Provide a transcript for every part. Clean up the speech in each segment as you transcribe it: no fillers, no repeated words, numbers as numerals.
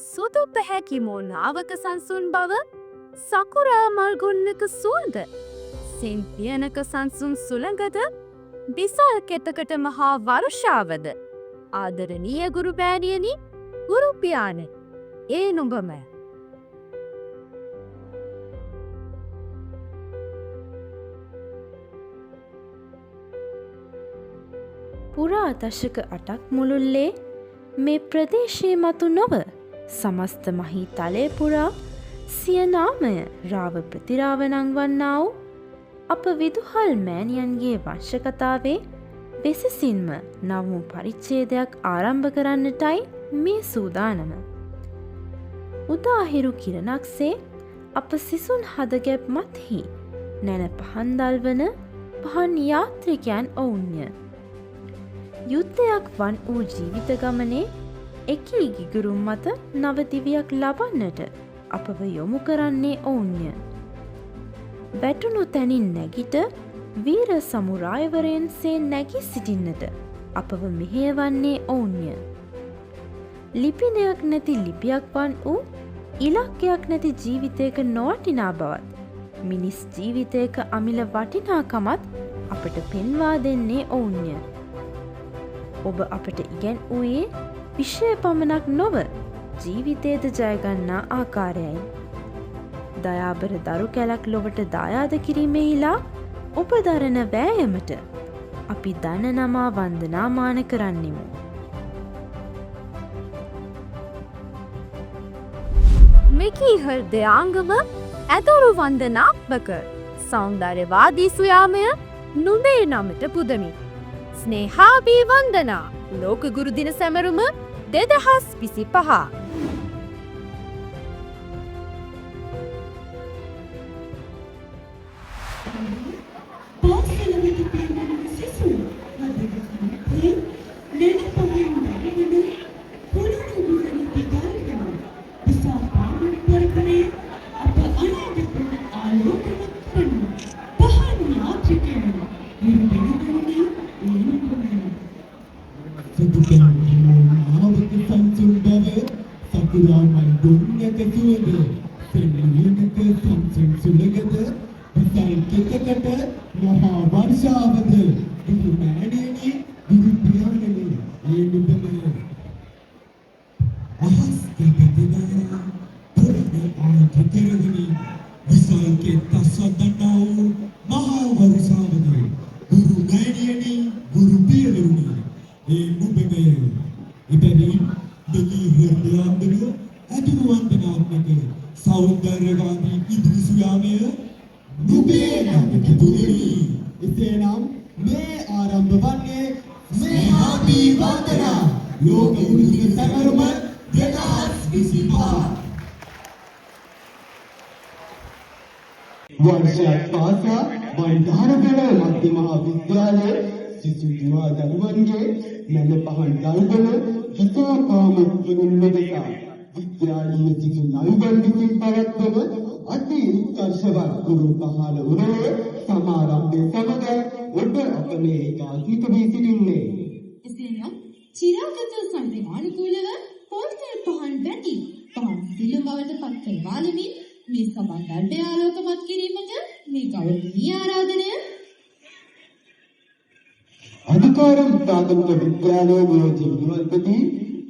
සුදු පැහැකි මෝනාවක සංසුන් බව සකුරා මල්ගොන්නක සුවඳ සින්තියනක සංසුන් සුළඟද බිසල් කෙතකට මහා වර්ෂාවද ආදරණීය ගුරු බෑණියනි ගුරු පියාණනි ඒ නුඹම පුරා දශක 8ක් මුළුල්ලේ මේ ප්‍රදේශයේ මතු නොව සමස්ත මහීතලය පුරා සිය නාමය රාව ප්‍රතිරාව නංවන්නා වූ අප විදුහල් මෑණියන්ගේ වංශකතාවේ වෙසසින්ම නව පරිච්ඡේදයක් ආරම්භ කරන්නටයි මේ සූදානම. උදාහිරු කිරණක්සේ අප සිසුන් හදගැබ් මත්හි නැන පහන් දල්වන පහන් යාත්‍රිකයන් ඔවුන්ය. යුද්ධයක් වන් වූ ජීවිත ගමනේ එකී ගිගුරුම් මත නවදිවියක් ලබන්නට අපව යොමු කරන්නේ ඔවුන්ය. වැටුණු තැනින් නැගිට වීර සමුරායවරයන්සේ නැගී සිටින්නට අපව මෙහෙයවන්නේ ඔවුන්ය. ලිපිනයක් නැති ලිපියක් වන් වූ ඉලක්කයක් නැති ජීවිතයක නොවටිනා බවත් මිනිස් ජීවිතයක අමිල වටිනාකමත් අපට පෙන්වා දෙන්නේ ඔවුන්ය. ඔබ අපට ඉගැන් වූයේ විෂය පමණක් නොව ජීවිතයද ජයගන්නා ආකාරයයි. දයාබර දරු කැලක් ලොවට දායාද කිරීමෙහිලා ඔබ දරන වෑයමට අපි දන නමා වන්දනාමාන කරන්නෙමු. මෙකී හෘදයාංගම ඇතුරු වන්දනාත්මක සෞන්දර්යවාදී සුයාමය නුඹේ නමට පුදමි. ස්නේහාභී වන්දනා ලෝක ගුරු දින සැමරුම 2025. वर्षात पासा बंधारगढ़ मध्य महाविद्यालय शिशु युवा दलवंगे मैंने पहन दलबल जिता काम उन्नतिका विद्यालय शिशु नलबल विधि परत्व अति उत्कर्षවත් ගුරු පහළ උරේ සමාරම්භයේ සමග ඔබ අපේ ඒකාග්‍රික වී සිටින්නේ. එසේනම් චිරාගත සංවිධානකූලව පොල්තල් පහන් වැටි පහන් සිළුම් බවට පත් කරවාලමින් මේ සභාගණ්ඩය ආලෝකමත් කිරීමට මේ ගෞරවනීය ආරාධනය අධිකාරම් ප්‍රාථමික විද්‍යාලයේ නියෝජ්‍ය විදුහල්පති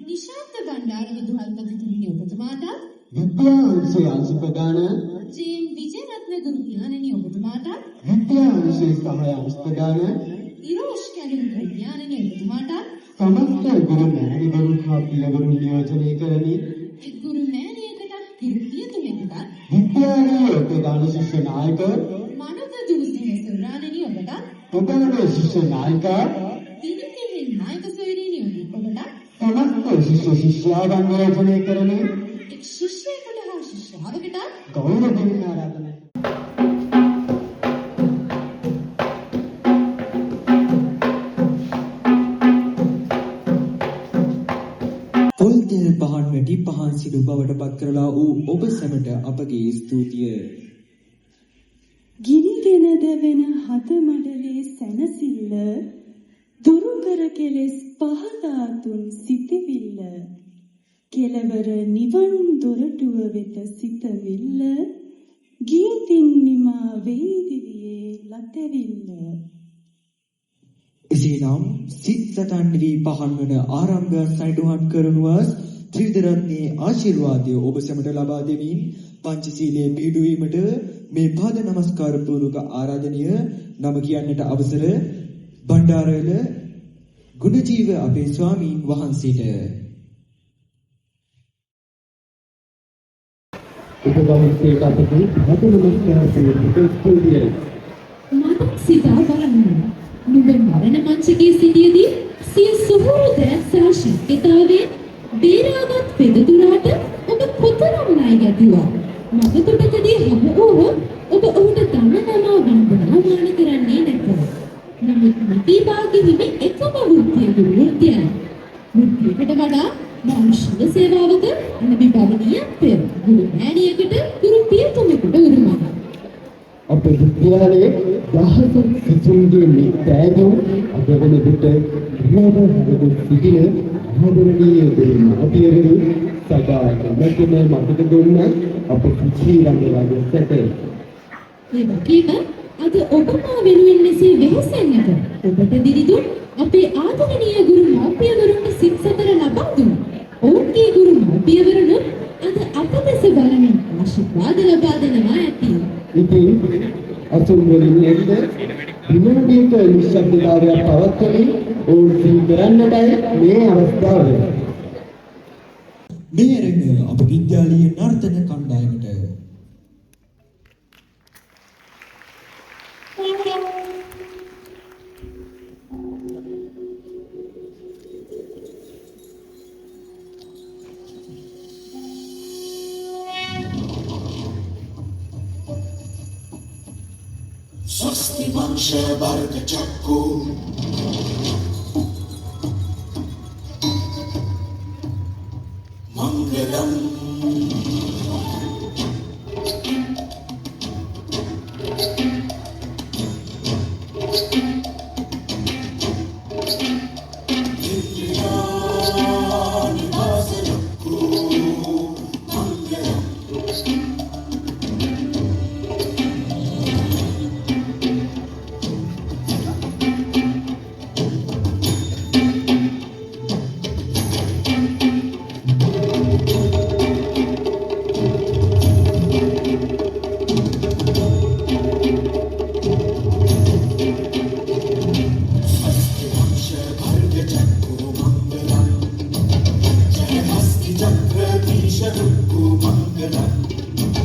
නිශාන්ත බණ්ඩාර විදුහල්පතිතුමිය ඔබතුමාට විද්‍යාංශයේ අංශ ප්‍රධාන ජේ.එම්. විජේරත්න ගුරු පියාණනි ඔබතුමාට විද්‍යාංශයේ සහාය අංශ ප්‍රධාන ඉරෝෂ් කැලුම් ප්‍රඥානනි ඔබතුමාට සමස්ත ගුරු මෑණිවරුන් හා පියවරුන් නියෝජනය කරමි. එක් ගුරු මෑණියකට පියතුමෙකුට විද්‍යාලයේ ප්‍රධාන ශිෂ්‍ය නායක මනස දුරුසිංහ සුරාණනි ඔබට ප්‍රධාන ශිෂ්‍ය නායක පිරිතෙහි නායක සොයුරිනි ඔබට සමස්ත ශිෂ්‍ය ශිෂ්‍යාවන් නියෝජනය කරමි. එක් ශිෂ්‍යයෙකුට හා ශිෂ්‍යාවකට ගෞරව දෙන්න ආරාධනා. පොල්තෙල් පහන් වැටි පහන් සිදු බවට පත් කරලා වූ ඔබ සැමට අපගේ ස්තුතිය. ගිනිගෙන දැවෙන හද මඩලේ සැනසිල්ල දුරු කර කෙලෙස් පහදා තුන් සිටිවිල්ල කෙලවර නිවන් දොරටුව වෙත සිත විල්ල ගීතින් නිමා වේදිවියේ ලතැවිල්ල. එසේනම් සිත් සතන් වී පහන් වන ආරම්භ සයිඩුහන් කරනුවස් ත්‍රිවිධ රත්නයේ ආශිර්වාදය ඔබ සැමට ලබා දෙමින් පංචශීලයේ පිළිපැදීමට මේ පාද නමස්කාර පූර්වක ආරාධනය නම කියන්නට අවසර බණ්ඩාරවැල ගුණජීව අපේ ස්වාමීන් වහන්සේට. උපගමස්සේ කටකේ හත නමස්කාර පූර්වක ස්තුතියි. මට සිතා බලන්න. නුඹ මරණ මංචකයේ සිටියදී සිය සුහෘද සාශක්‍යතාවේ බේරාගත් පෙදතුරාට ඔබ කොතරම් ණය ගැතුවා. මගතොටකදී හමු වූ ඔබ ඔහුට ධනනමා වන්දනාමාන කරන්නේ නැත. නමුත් මතී භාග්‍ය හිමි එකම වෘත්තිය වෘත්තියයි. වෘත්තියකට වඩා මානුෂික සේවාවක අනබි භවනීයත්වය ගුරු මෑණියකට ගුරු පියතුමෙකුට උරුමයි. අපේ විද්‍යාලයේ දහසක් සිසුන්ගේ මේ පෑදුම් අද වන විට ගෘහවහලක සිටින ආදරණීය දෙවියන්වරු සදා කමකම මතක දුන්න අපේ ශ්‍රී රංගලාගේ සැතේ. මේ වගේම අද ඔබ මා වෙනුවෙන් මෙසේ වෙහෙසෙන්නට ඔබට දිරිදුන් අපේ ආදරණීය ගුරු මව්පියවරුන්ට සිත් සතර ලබා දුන් ඔවුන්ගේ ගුරු මව්පියවරුන් අද අප දෙස බලමින් ආශිර්වාද ලබා දෙනවා ඇති. ඉතින් අසුන් වලින් එක්ක විනෝදීක නිශ්ශබ්දතාවය පවත්වමින් ඕන් සිහි කරන්නටයි මේ අවස්ථාව. මේ රැඟ අප විද්‍යාලීය නර්තන කණ්ඩායමට स्वस्ति वंश वर्ग चक्कु मंगलम चक्र मंगलम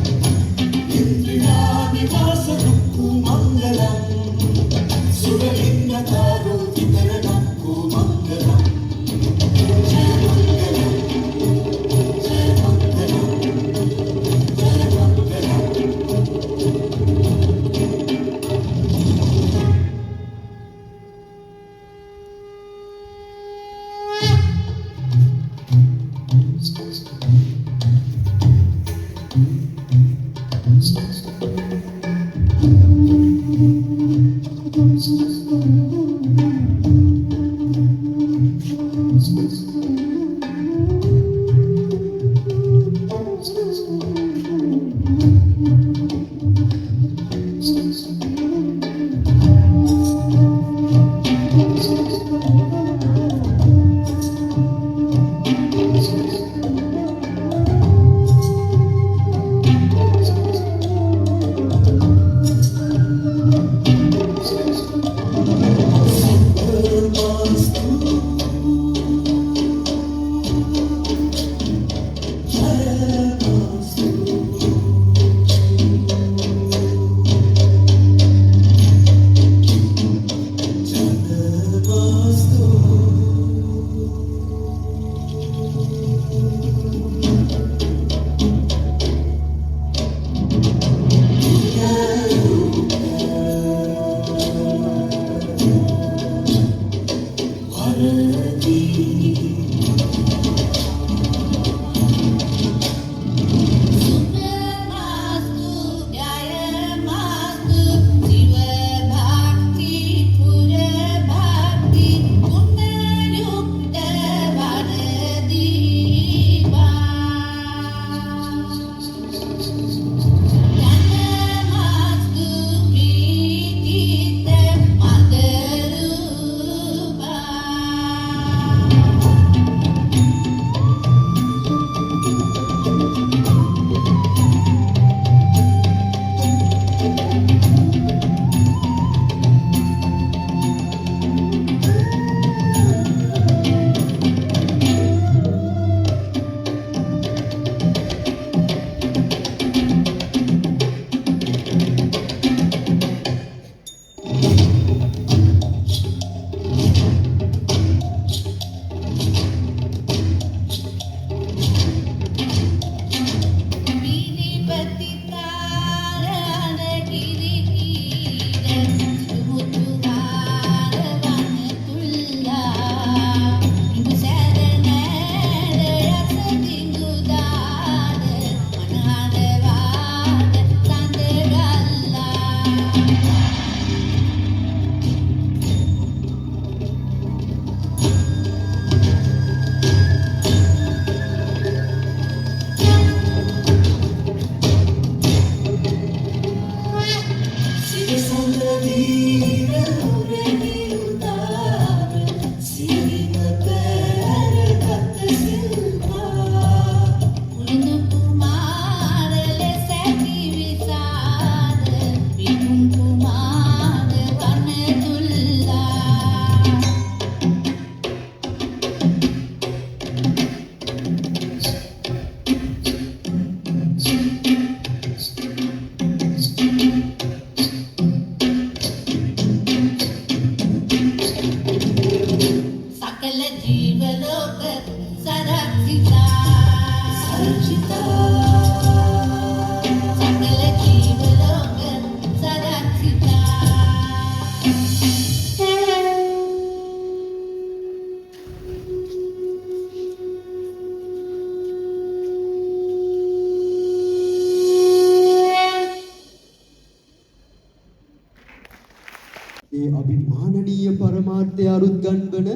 ඒ අභිමානනීය පරමාර්ථය අරුත් ගන්වන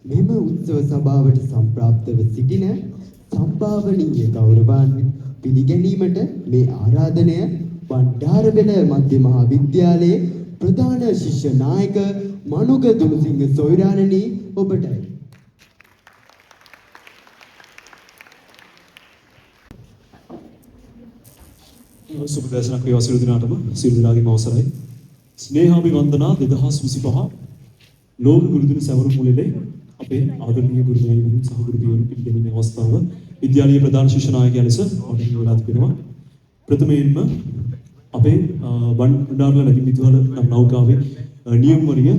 මෙම උත්සව සභාවට සම්ප්‍රාප්තව සිටින සම්භාවනීය ගෞරවාන්විත පිළිගැනීමට මේ ආරාධනය බණ්ඩාරබෙල මධ්‍ය මහා විද්‍යාලයේ ප්‍රධාන ශිෂ්‍ය නායක මනුග දුනුසිංහ සොයිරාණනි ඔබටයි. සුබ දර්ශනක් වේවා සියලු දෙනාටම සියලු දෙනාගේම අවසරයි. ස්නේහාභිවන්දනා 2025 ලෝක ගුරුදින සැවරු මුලේ අපේ ආදරණීය ගුරුමෑණිවරුන් සහ ගුරු පියවරුන් පිළිගැනීමේ අවස්ථාව විද්‍යාලීය ප්‍රධාන ශිෂ්‍ය නායකයා ලෙස ඔබට වෙලා තිබෙනවා. ප්‍රථමයෙන්ම අපේ බණ්ඩාරල නැගින් විදුහල නම් නෞකාවේ නියම්වරිය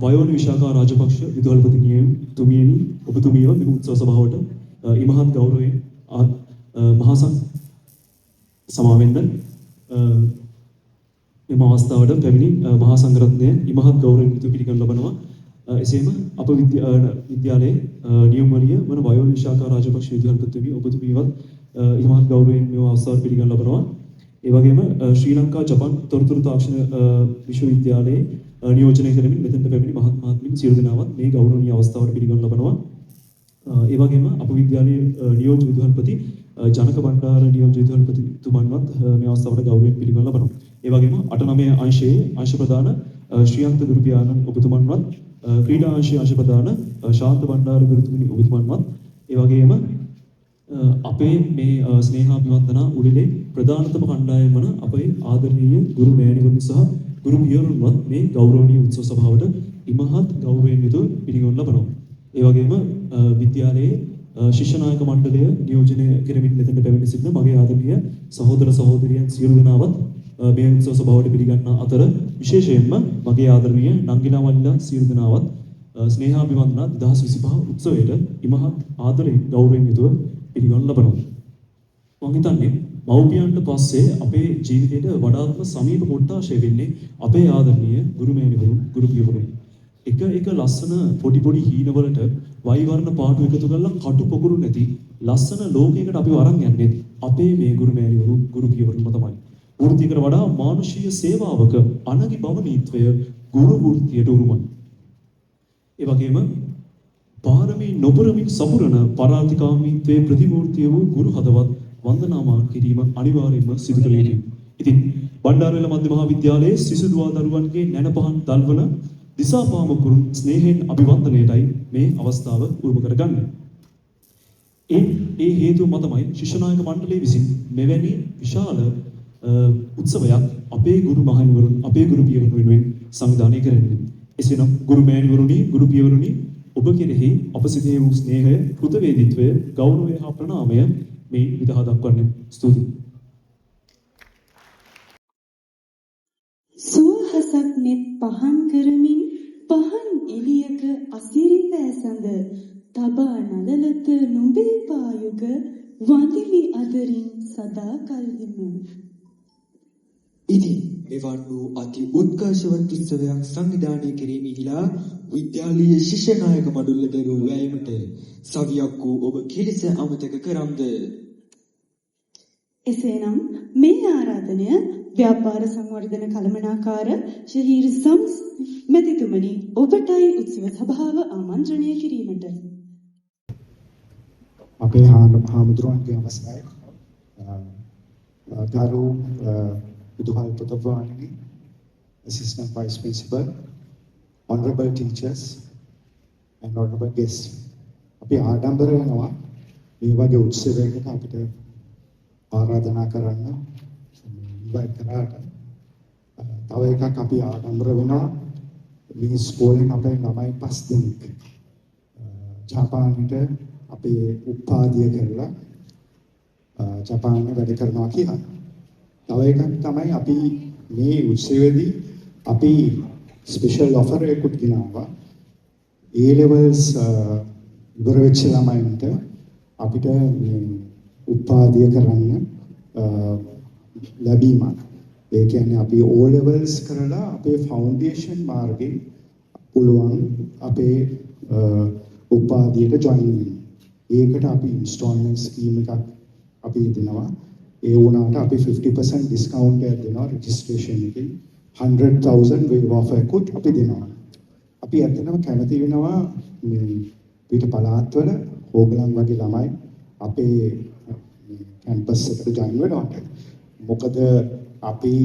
වයෝන විශාඛා රාජපක්ෂ විදුහල්පති තුමියනි ඔබතුමියව මේ උත්සව සභාවට ඉමහත් ගෞරවයෙන් මහා සමාවෙන්න මෙම අවස්ථාවට පැමිණි මහා සංඝරත්නය ඉමහත් ගෞරවයෙන් යුතුව පිළිගනු ලබනවා. එසේම අප විද්‍යාලයේ නියම්වරිය වන වයෝන විශාඛා රාජපක්ෂ විදුහල්පතිතුමිය ඔබතුමියවත් ඉමහත් ගෞරවයෙන් මේ අවස්ථාවට පිළිගනු ලබනවා. ඒ වගේම ශ්‍රී ලංකා ජපන් තොරතුරු තාක්ෂණ විශ්වවිද්‍යාලයේ නියෝජනය කරමින් මෙතෙන්ට පැමිණි මහත් මහත්මින් සියලු දෙනාවත් මේ ගෞරවනීය අවස්ථාවට පිළිගනු ලබනවා. ඒ වගේම අප විද්‍යාලයේ නියෝජ්‍ය විදුහල්පති ජනක බණ්ඩාර නියෝජ්‍ය විදුහල්පතිතුමන්වත් මේ අවස්ථාවට ගෞරවයෙන් පිළිගනු ලබනවා. ඒ වගේම 8-9 අංශයේ අංශ ප්‍රධාන ශ්‍රියන්ත ගුරු පියාණන් ඔබතුමන්වත් ක්‍රීඩා අංශයේ අංශ ප්‍රධාන ශාන්ත බණ්ඩාර ගුරුතුමනි ඔබතුමන්වත් ඒ වගේම අපේ මේ ස්නේහාභිවන්දනා උළෙලේ ප්‍රධානතම කණ්ඩායම වන අපේ ආදරණීය ගුරු මෑණිවරුන් සහ ගුරු පියවරුන්වත් මේ ගෞරවනීය උත්සව සභාවට ඉමහත් ගෞරවයෙන් යුතුව පිළිගනු ලබනවා. ඒ වගේම විද්‍යාලයේ ශිෂ්‍ය නායක මණ්ඩලය නියෝජනය කරමින් මෙතනට පැමිණ සිටින මගේ ආදරණීය සහෝදර සහෝදරියන් සියලු දෙනාවත් මේ උත්සව සභාවට පිළිගන්නා අතර විශේෂයෙන්ම මගේ ආදරණීය නංගිලා මල්ලා සියලු දෙනාවත් ස්නේහාභිවන්දනා 2025 උත්සවයට ඉමහත් ආදරයෙන් ගෞරවයෙන් යුතුව පිළිගනු ලබනවා. මම හිතන්නේ මව්පියන්ට පස්සේ අපේ ජීවිතයට වඩාත්ම සමීප කොටාශය වෙන්නේ අපේ ආදරණීය ගුරු මෑණිවරුන් ගුරු පියවරුන්. එක ලස්සන පොඩි හීනවලට වෛවර්ණ පාටු එකතු කරලා කටු පොකුරු නැති ලස්සන ලෝකයකට අපිව අරන් යන්නේ අපේ මේ ගුරු මෑණිවරුන් ගුරු පියවරුන්ම තමයි. වෘත්තියකට වඩා මානුෂීය සේවාවක අනගි භවනීත්වය ගුරු වෘත්තියට උරුමයි. ඒ වගේම පාරමී නොපුරමින් සපුරන පරාතිකාමීත්වයේ ප්‍රතිමූර්තිය වූ ගුරු හදවත් වන්දනාමාන කිරීම අනිවාර්යයෙන්ම සිදු කළ යුතුයි. ඉතින් බණ්ඩාරවැල මධ්‍ය මහා විද්‍යාලයේ සිසු දුවා දරුවන්ගේ නැනපහන් දල්වන දිසාපාමකුරුන් ස්නේහයෙන් අභිවන්දනයටයි මේ අවස්ථාව උරුම කරගන්නේ. ඒ හේතුව මතමයි ශිෂ්‍ය නායක මණ්ඩලය විසින් මෙවැනි විශාල උත්සවයක් අපේ ගුරු මහණිවරුන් අපේ ගුරු පියවරුන් වෙනුවෙන් සංවිධානය කරන්නේ. එසේනම් ගුරු මෑණිවරුනි ගුරු පියවරුනි ඔබ කෙරෙහි අප සිතේ වූ ස්නේහය කෘතවේදීත්වය ගෞරවය හා ප්‍රණාමය මේ විදහා දක්වන්නේ. ස්තුතියි. සුවහසක් net පහන් කරමින් පහන් එළියක අසිරි පෑසඳ තබා නලලත නුඹේ පායුග වඳිමි අදරින් සදා කල්හිම. ඉතින් මෙවන් වූ අති උත්කර්ෂවත් උත්සවයක් සංවිධානය කිරීමෙහිලා විද්‍යාලීය ශිෂ්‍ය නායක මඩුල්ල දරූ වෑයමට සවියක් වූ ඔබ කෙලෙස අමතක කරම්ද? එසේනම් මේ ආරාධනය ව්‍යාපාර සංවර්ධන කළමනාකාර ශහීර් සම්ස් මැතිතුමනි ඔබටයි උත්සව සභාව ආමන්ත්‍රණය කිරීමට. අපේ හාමුදුරුවන්ගේ අවසරයි ගරු විදුහල්පතිතුමනි, assistant vice principal, honorable teachers and honorable guests. අපි ආඩම්බර වෙනවා මේ වගේ උත්සවයකට අපිට ආරාධනා කරන්න ඉන්වයිට් කරාට. තව එකක් අපි ආඩම්බර වෙනවා මේ ස්කෝලෙන් අපේ ළමයි 5 දෙනෙක් ජපානයට අපේ උපාධිය කරලා ජපානයේ වැඩ කරනවා කියලා. තව එකක් තමයි අපි මේ උත්සවයේදී අපි ස්පෙෂල් ඔෆර් එකක් ගෙනාවා. A levels ඉවර වෙච්ච ළමයින්ට අපිට මේ උපාධිය කරන්න ලැබීමක්. ඒ කියන්නේ අපි O levels කරලා අපේ ෆවුන්ඩේෂන් මාර්ගයෙන් පුළුවන් අපේ උපාධියට join වෙන්න. ඒකට අපි ඉන්ස්ටෝල්මන්ට් ස්කීම් එකක් අපි දෙනවා. ඒ වුණාට අපි 50% ඩිස්කවුන්ට් එකක් දෙනවා රෙජිස්ට්‍රේෂන් එකේ. 100,000 wave of එකකුත් අපි දෙනවා. අපි ඇත්තටම කැමති වෙනවා මේ පිට පළාත්වල ඕගලන් වගේ ළමයි අපේ කැම්පස් එකට ජොයින් වෙනවට. මොකද අපි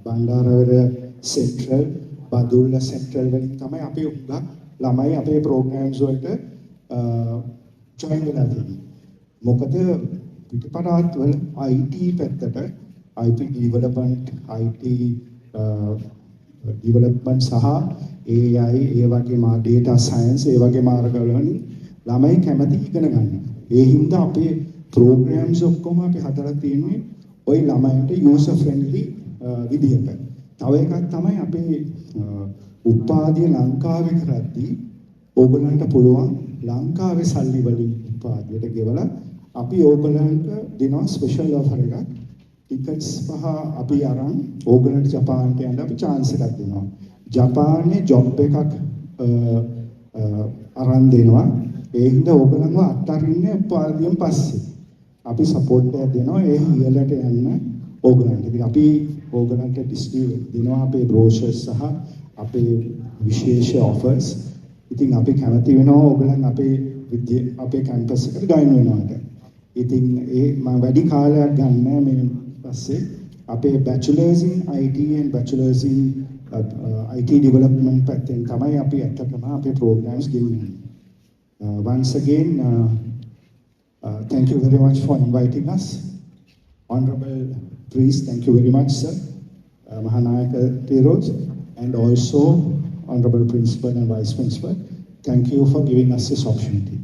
බණ්ඩාරවල සෙන්ට්‍රල් බදුල්ල සෙන්ට්‍රල් වලින් තමයි අපි උගක් ළමයි අපේ ප්‍රෝග්‍රෑම්ස් වලට ජොයින් වෙලා තියෙන්නේ. මොකද පිටපරාත්වල IT පැත්තට IT ඩෙවලොප්මන්ට් IT ඩෙවලොප්මන්ට් සහ AI ඒ වගේම data science ඒ වගේ මාර්ගවලින් ළමයි කැමති ඉගෙන ගන්න. ඒ හින්දා අපේ programs ඔක්කොම අපි හදලා තියෙන්නේ ওই ළමයින්ට user friendly විදිහට. තව එකක් තමයි අපේ උපාධිය ලංකාවේ කරද්දී ඕගලන්ට පුළුවන් ලංකාවේ සල්ලි වලින් උපාධියට ගෙවලා අපි ඕගලන්ට දෙනවා ස්පෙෂල් ඔෆර් එකක්. ටිකට්ස් පහ අපි අරන් ඕගලන්ට ජපානට යන්න අපි chance එකක් දෙනවා. ජපානයේ ජොබ් එකක් අරන් දෙනවා. ඒ හින්දා ඕගලන්ව අත්හරින්නේ උපාධියෙන් පස්සේ. අපි සපෝට් එකක් දෙනවා ඒ ඉහළට යන්න ඕගලන්ට. ඉතින් අපි ඕගලන්ට ඩිස්ට්‍රිබියුට් දෙනවා අපේ බ්‍රෝෂර්ස් සහ අපේ විශේෂ ඔෆර්ස්. ඉතින් අපි කැමති වෙනවා ඕගලන් අපේ කැම්පස් එකට ජොයින් වෙනවට. ඉතින් මම වැඩි කාලයක් ගන්න මේ පස්සේ අපේ bachelors in IT and bachelors in IT development පැත්තෙන් තමයි අපි ඇත්තටම අපේ programs ගෙනියන්නේ. Once again, thank you very much for inviting us. Honorable Priest, thank you very much, sir. Mahanayaka Tiros, and also Honorable Principal and Vice Principal, thank you for giving us this opportunity.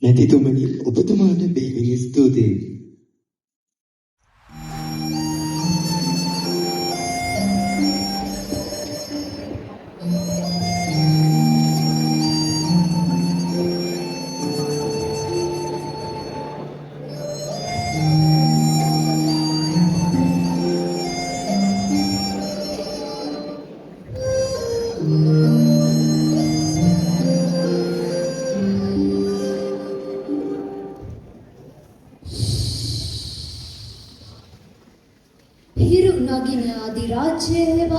නැතිතුමනි ඔබතුමාට බෙහෙවින් ස්තුතියි. හිරු නගින අධිරාජ්‍යයවත්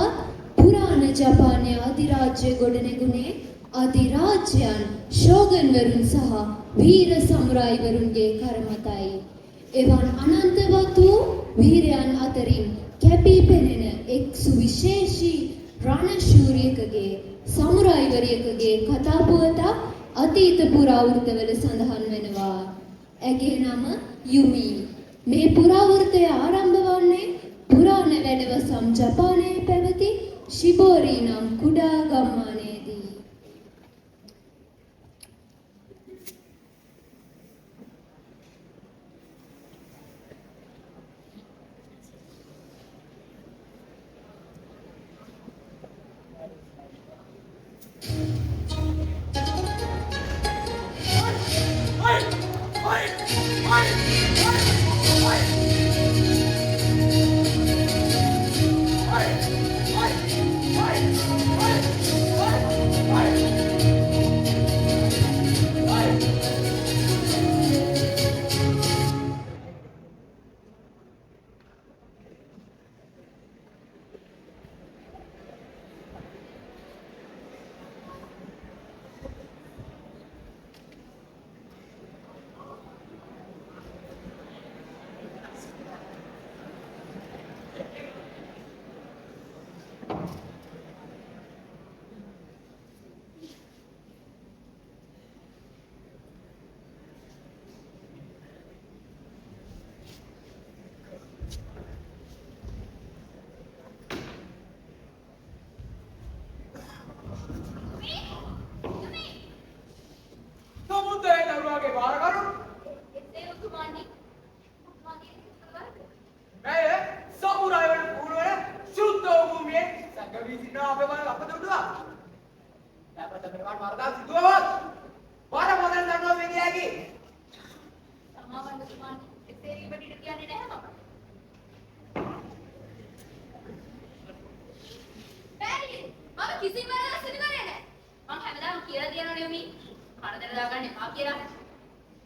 පුරාණ ජපානයේ අධිරාජ්‍ය ගොඩනැගුණේ අධිරාජ්‍යයන් ෂෝගන්වරුන් සහ වීර සමුරායිවරුන්ගේ කරමතයි. එවන් අනන්තවත් වූ වීරයන් අතරින් කැපී පෙනෙන එක් සුවිශේෂී රණශූරියකගේ සමුරායිවරියකගේ කතා පුවතක් අතීත පුරාවෘත්තවල සඳහන් වෙනවා. ඇගේ නම යුමි. මේ පුරාවෘත්තය ආරම්භ වන්නේ පුරාණ වැඩවසම් ජපානයේ පැවති ශිබෝරි නම් කුඩා ගම්මානයේදී.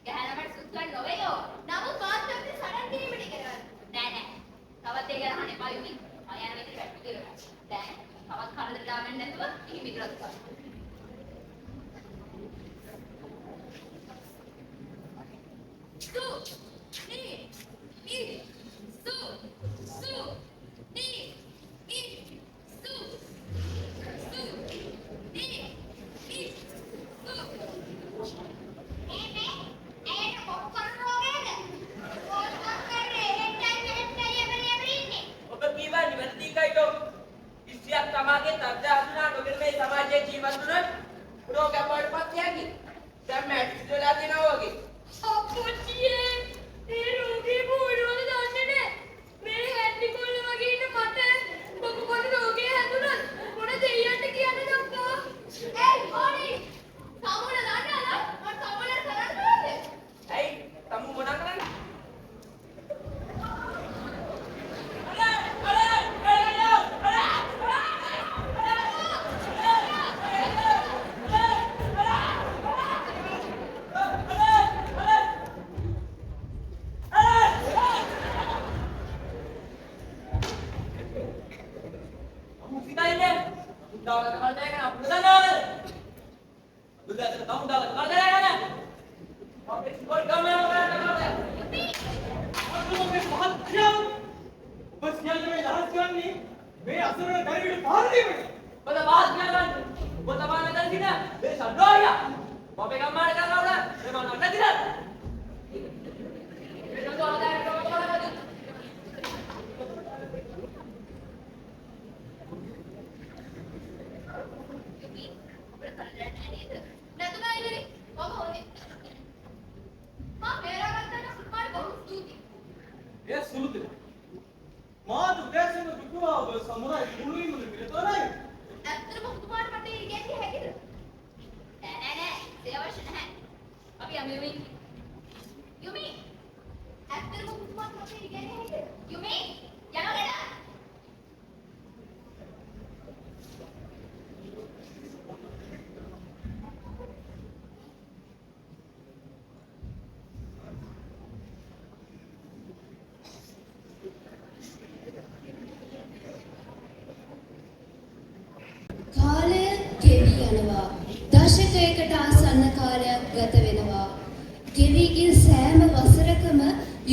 ගහනමට සුත්කන් නොවේයෝ. නමුත් මාත්‍රාත්‍රි සඩන් කිරීමට කරනවා. නෑ. තවත් ඒක ගහන්න එපා යුනි. මම යන විදිහට පැට්ටු කියලා. දැන් තවත් කරදර දාගන්න නැතුව ඉහි මිදුලක් ගන්න. Su, ni, mi, su, ni, mi, su, ni, mi, su. ඔබ කීවා නිවැරදිකයිද? ඉස්සියක් තමාගේ තත්ත්වය හඳුනා නොගෙන මේ සමාජයේ ජීවත් වුණොත් රෝගයක් වඩපත් යකි. දැන් මැට්‍රික්ස් වෙලා දෙනවා වගේ. අප්පුච්චියේ ඒ රෝගේ බෝඩවල දන්නේ නැහැ. මේ හැටි කොල්ල වගේ ඉන්න මට බොකු පොඩි රෝගේ හැදුනොත් මොන දෙයියන්ට කියන්නද අක්කා? ඒයි හොනි. සමුල දන්නවද? මට සමුලට කරන්න බෑද? ඇයි? තමු මොනා කරන්නේ? කාලය ගෙවි යනවා. දශකයකට ආසන්න කාලයක් ගත වෙනවා. ගෙවි ගිය සෑම වසරකම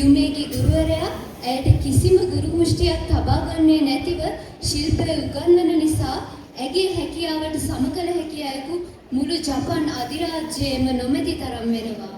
යුමේගේ ගුරුවරයා ඇයට කිසිම ගුරු මුෂ්ටියක් තබා ගන්නේ නැතිව ශිල්පය උගන්වන නිසා ඇගේ හැකියාවට සමකල හැකි අයෙකු මුළු ජපන් අධිරාජ්‍යයේම නොමැති තරම් වෙනවා.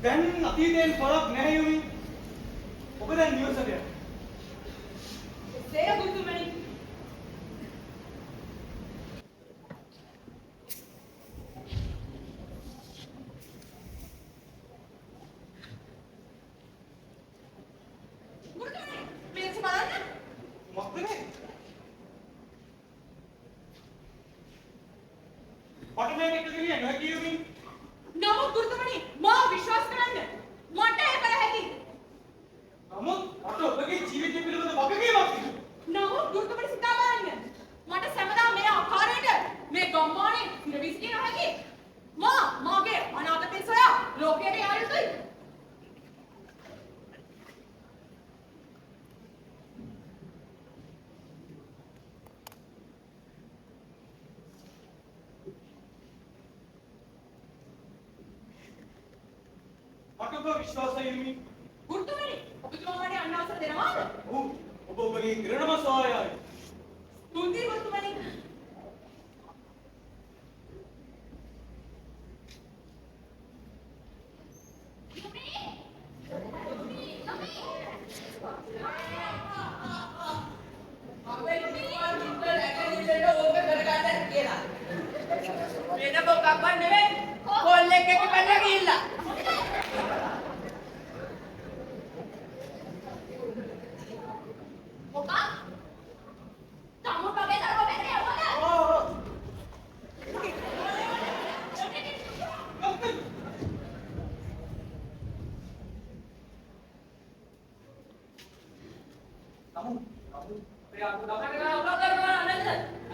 දැන් අතීතයෙන් පොරක් නැහැ යුමි. ඔබ දැන් නිවසට යන්න. එසේ ගුරුතුමනි. මේක බලන්න. මොකද මේ? මට මේක එක ගෙලිය නොහැකි යුමි. නමුත් ගුරුතුමනි මාව විශ්වාස කරන්න. මට ඒ කර හැකියි. නමුත් මට ඔබගේ ජීවිතය පිළිබඳ වගකීමක් තිබෙනවා. නමුත් ගුරුතුමනි සිතා බලන්න. මට සැමදා මේ ආකාරයට මේ ගම්මානේ ඉරවිස් කියන හැකි. මාගේ අනාගතය සොයා ලෝකයට යා යුතුයි. මට ඔබ විශ්වාසයි යුමි. ගුරුතුමනි ඔබතුමා මට අන්න අවසර දෙනවාද? ඔව්. ඔබ ඔබගේ ඉරණම සොයායයි. ස්තුතියි ගුරුතුමනි. වෙන මොකක්වත් නෙවෙයි. කොල්ලෙක් එක්ක පැනලා ගිහිල්ලා. මොකක්? තමුන් වගේ තරම වෙන්නේ මොකද?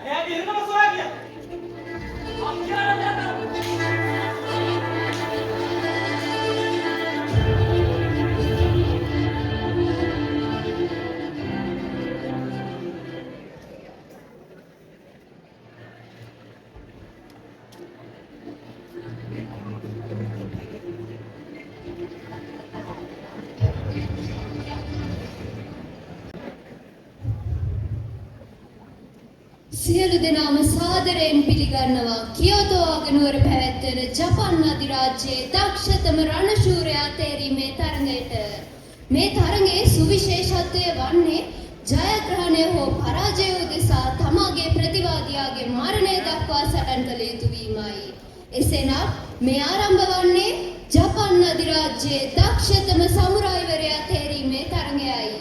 එයාගේ ඉරණම සොයා ගියා. සියලු දෙනාම සාදරයෙන් පිළිගන්නවා කියෝතෝ ආගනුවර පැවැත්වෙන ජපන් අධිරාජ්‍යයේ දක්ෂතම රණශූරයා තේරීමේ තරඟයට. මේ තරඟයේ සුවිශේෂත්වය වන්නේ ජයග්‍රහණය හෝ පරාජය උදෙසා තමාගේ ප්‍රතිවාදියාගේ මරණය දක්වා සටන් කළ යුතු වීමයි. එසේනම් මේ ආරම්භ වන්නේ ජපන් අධිරාජ්‍යයේ දක්ෂතම සමුරායිවරයා තේරීමේ තරඟයයි.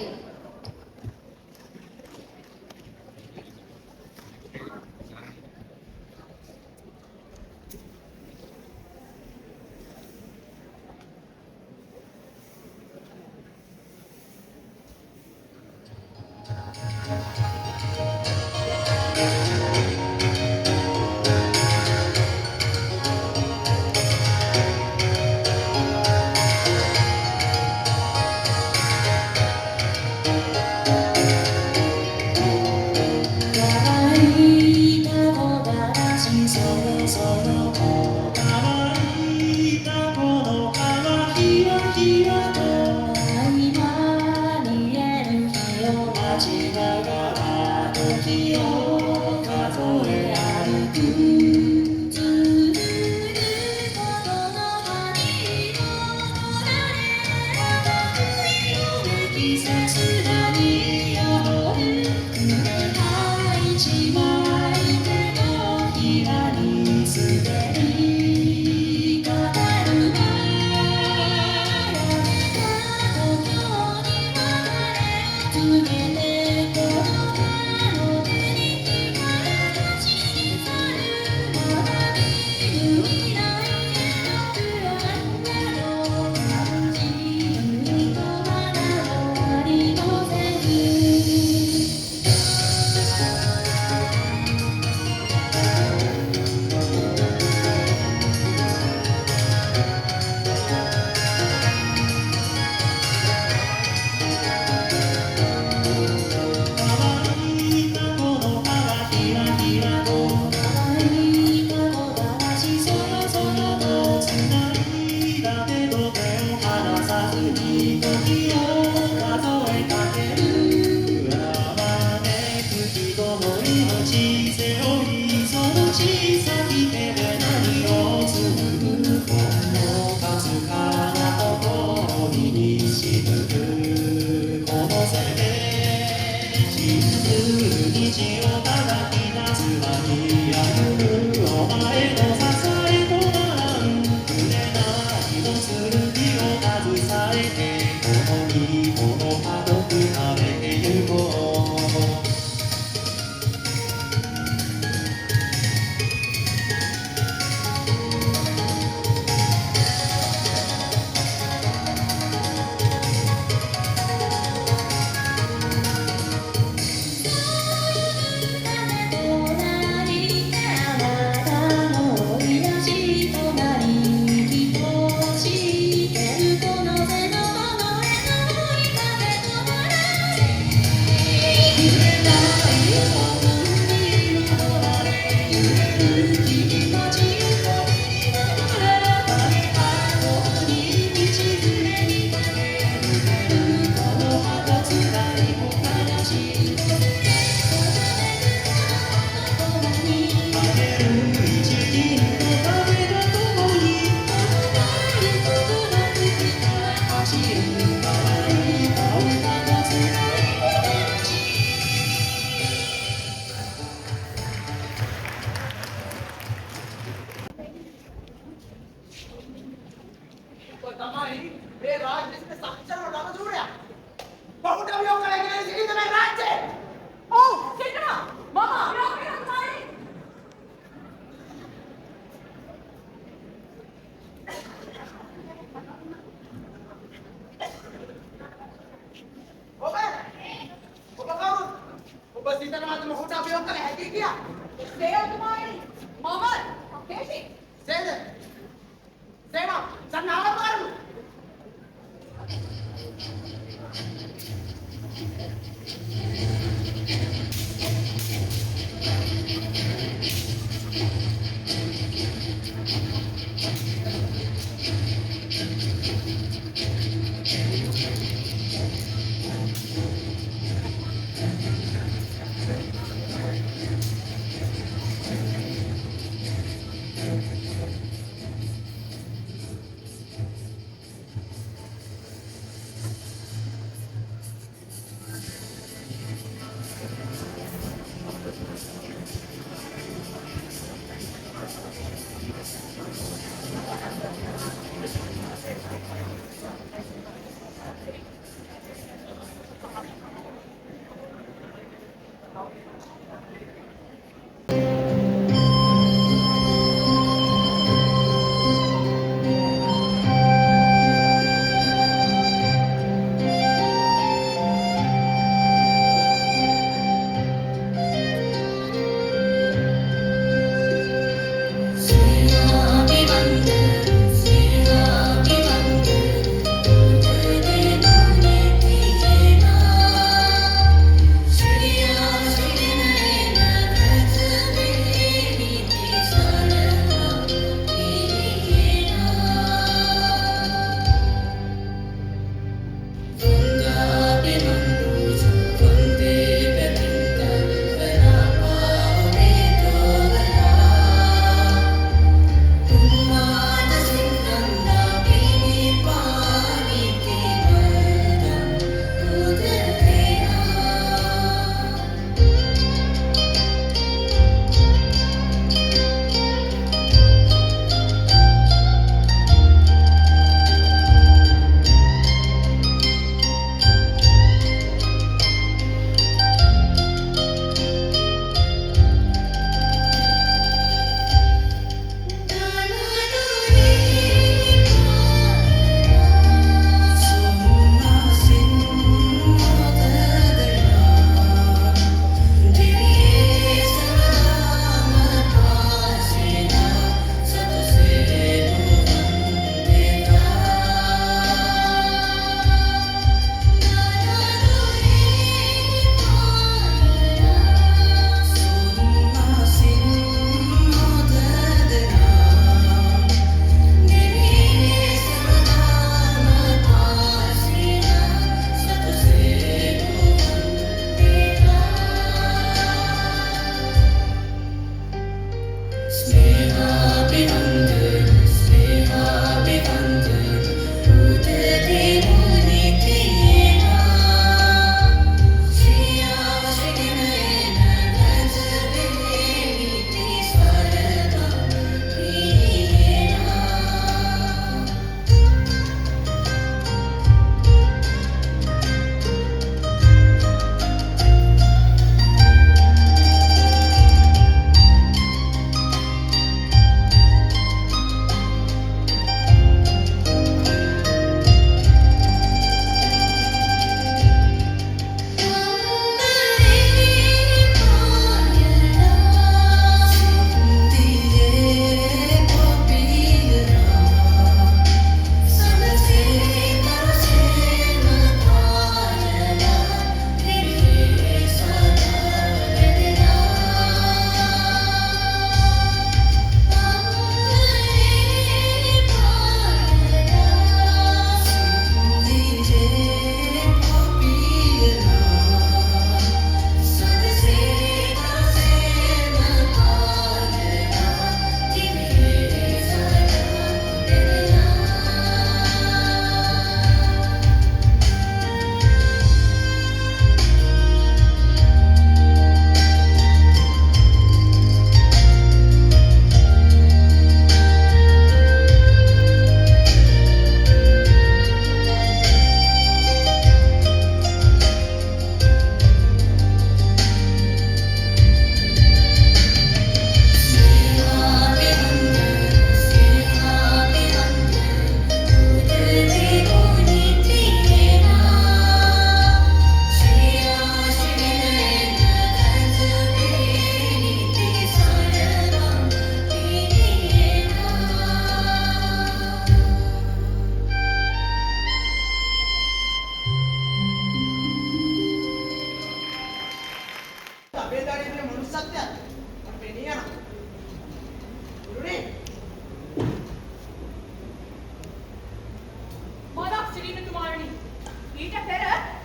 ඊට පෙර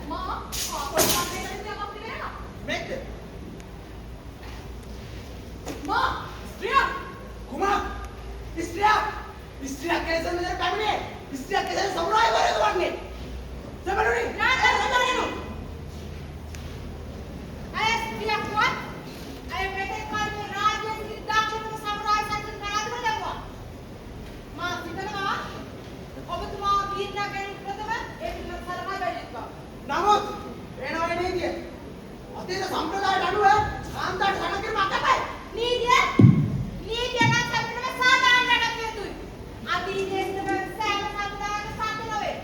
මා පොඩි සම්මේලනයක් තිබෙනවා. මේක මා ස්ත්‍රියක් කුමා ස්ත්‍රියක් කැසෙන් මෙතන පැමිණේ. ස්ත්‍රියක් කැසෙන් සමුරායි වරද වන්නේ. සමරුනි නෑ සමරුනි අය ස්ත්‍රියක් වත් අය මෙතේ කාලේ රාජ්‍ය සිද්ධාර්ථක සමුරායි සම්පූර්ණ කරාද බලනවා. මා සිතනවා ඔබතුමා වීරණගෙන් ප්‍රථම ඒ පිළිබඳ සලකා බැලුවා. නමුත් වෙනවනේ නීතිය. අතීත සම්ප්‍රදායට අනුව කාන්තාට සැලකීම අකපයි. නීතිය නම් සම්පූර්ණ සාධාරණ වැඩක් යුතුයි. අතීතයේ සෑම සම්ප්‍රදායක සාධ්‍ය නොවේ.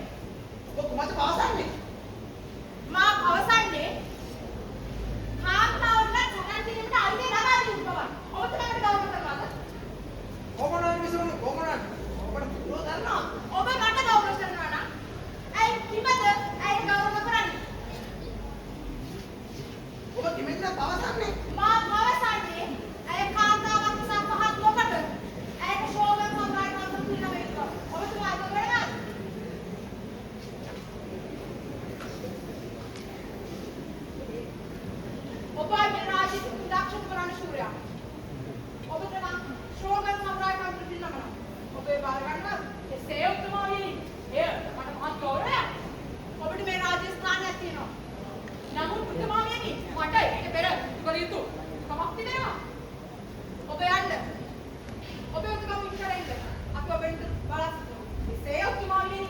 ඔබ කොහොමද පවසන්නේ? මා පවසන්නේ කාන්තාවන්ට සැලකීම කිරීමට අයිතිය ලබා දීම බව. ඔබතුමාට ගෞරව කරනවාද? කොමනන් විසුණු කොමනන් ඔබට පුරෝ කරනවා. ඔබ මට ගෞරව කරනවා නම් ඇයි කිමද ඇයි ගෞරව කරන්නේ? ඔබ කිමෙන්ද පවසන්නේ? මා පවසන්නේ ඇය කාන්තාවක් නිසා පහත් නොකොට ඇයට ශෝභන සම්ප්‍රදාය කන්දම් පිළිනම වෙනවා. ඔබතුමා ඒක කරනවා? ඔබ මේ රාජ්‍ය දක්ෂ කරන ශූරයා. ඔබතුමා ශෝභන සම්ප්‍රදාය කන්දම් පිළිනම ඔබේ බාර ගන්නවද? ඒ සේවකතුමා වී එය මට මහත් ගෞරවයක්. ඔබට මේ රාජ්‍ය ස්ථානයක් තියෙනවා. නමුත් පුතමාමියනි මට ඊට පෙර කළ යුතු කමක් තිබෙනවා. ඔබ යන්න. ඔබ උතුම් ඉස්සරහින්ද. අපි ඔබෙන් බලා සිටිමු. ඒ සේවකතුමාමියනි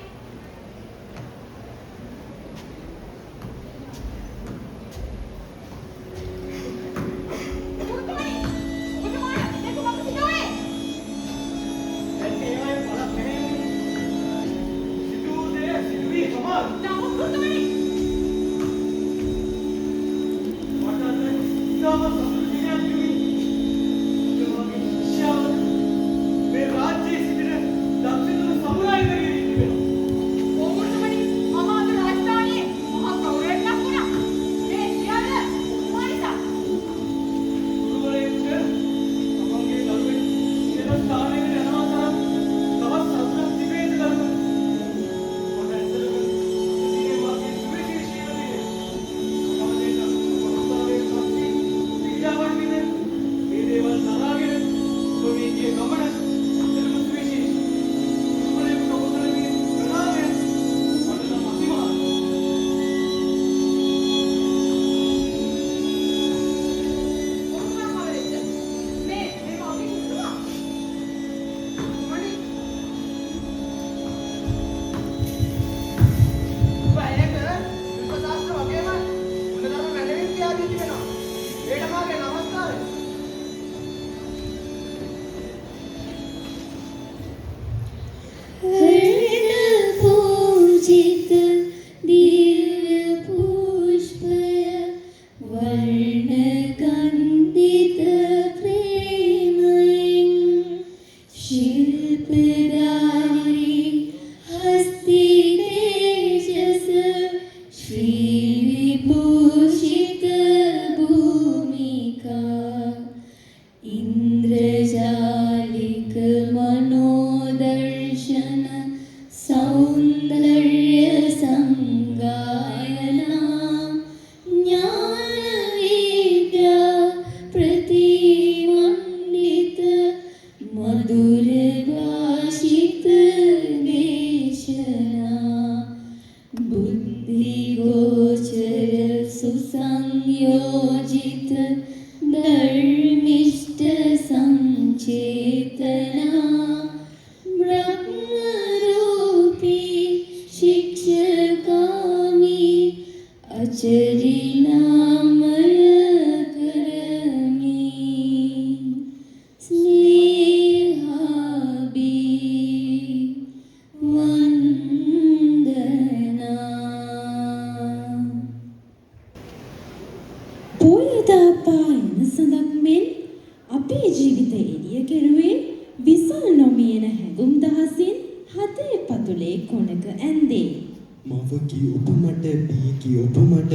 මවකි උපමට බීකි උපමට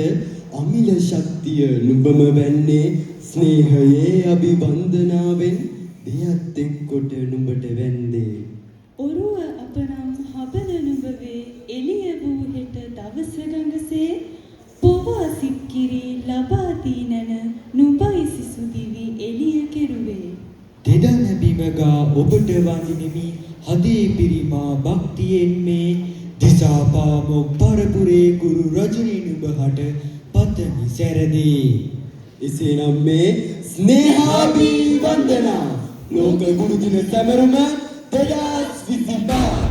අමිල ශක්තිය නුඹම වැන්නේ ස්නේහයේ අභිවන්දනාවෙන් දෙයත් එක්කොට නුඹට වැන්දේ ඔරුව අපනම් හබල නුඹවේ එළිය වූ හෙට දවසක වඳිනෙමි හදේ පිරිමා භක්තියෙන් මේ දිසාපාමොක් පරපුරේ ගුරු රජනි නුඹහට පතමි සැරදී. එසේනම් මේ ස්නේහාභිවන්දනා ලෝක ගුරු දින සැමරුම 2025